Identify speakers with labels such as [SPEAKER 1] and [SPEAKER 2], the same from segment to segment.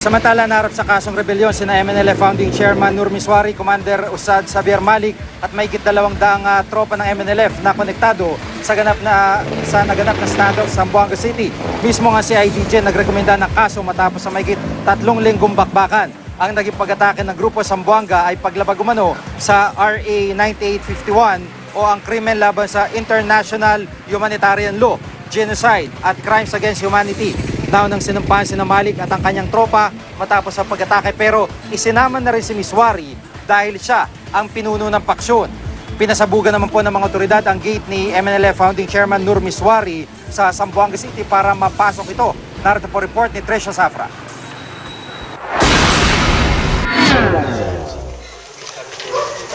[SPEAKER 1] Samantala, narap sa kasong rebelyon sina MNLF Founding Chairman Nur Miswari, Commander Ustad Xavier Malik at mahigit 200 tropa ng MNLF na konektado sa naganap na standoff sa Zamboanga City. Mismo nga si IDJ nagrekomenda ng kaso matapos sa mahigit 3 linggong bakbakan. Ang naging pag-atake ng grupo sa Zamboanga ay paglabag umano sa RA 9851 o ang krimen laban sa International Humanitarian Law, Genocide at Crimes Against Humanity. Naunang sinumpahan si Malik at ang kanyang tropa matapos ang pag-atake, pero isinama na rin si Miswari dahil siya ang pinuno ng paksyon. Pinasabugan naman po ng mga otoridad ang gate ni MNLF Founding Chairman Nur Miswari sa Zamboanga City para mapasok ito. Narito po report ni Tresha Safra.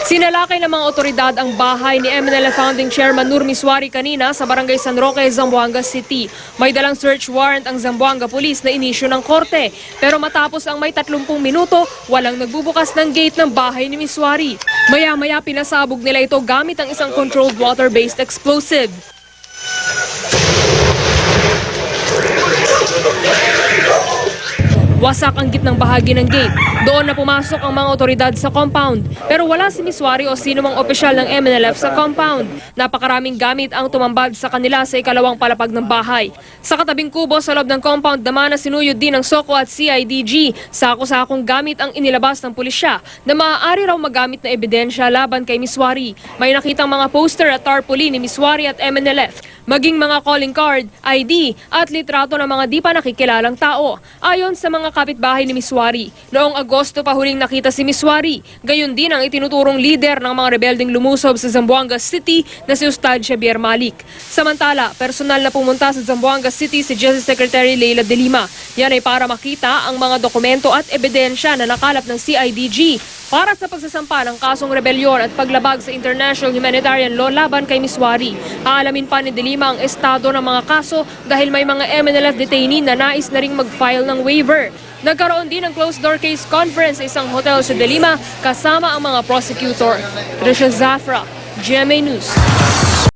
[SPEAKER 2] Sinalakay ng mga otoridad ang bahay ni MNLF Founding Chairman Nur Miswari kanina sa Barangay San Roque, Zamboanga City. May dalang search warrant ang Zamboanga Police na inisyu ng korte. Pero matapos ang may 30 minuto, walang nagbubukas ng gate ng bahay ni Miswari. Maya-maya pinasabog nila ito gamit ang isang controlled water-based explosive. Wasak ang gitnang bahagi ng gate. Doon na pumasok ang mga otoridad sa compound. Pero wala si Miswari o sino mang opisyal ng MNLF sa compound. Napakaraming gamit ang tumambad sa kanila sa ikalawang palapag ng bahay. Sa katabing kubo sa loob ng compound naman na sinuyod din ng SOCO at CIDG. Sako-sakong gamit ang inilabas ng pulisya na maaari raw magamit na ebidensya laban kay Miswari. May nakitang mga poster at tarpaulin ni Miswari at MNLF. Maging mga calling card, ID at litrato ng mga di pa nakikilalang tao. Ayon sa mga kapitbahay ni Miswari, noong Agosto pa huling nakita si Miswari. Gayon din ang itinuturong leader ng mga rebeldeng lumusob sa Zamboanga City na si Ustad Xavier Malik. Samantala, personal na pumunta sa Zamboanga City si Justice Secretary Leila de Lima. Yan ay para makita ang mga dokumento at ebidensya na nakalap ng CIDG para sa pagsasampa ng kasong rebelyon at paglabag sa International Humanitarian Law laban kay Miswari. Aalamin pa ni de Lima ang estado ng mga kaso dahil may mga MNLF detainee na nais na ring mag-file ng waiver. Nagkaroon din ng closed-door case conference sa isang hotel sa de Lima kasama ang mga prosecutor. Tresha Safra, GMA News.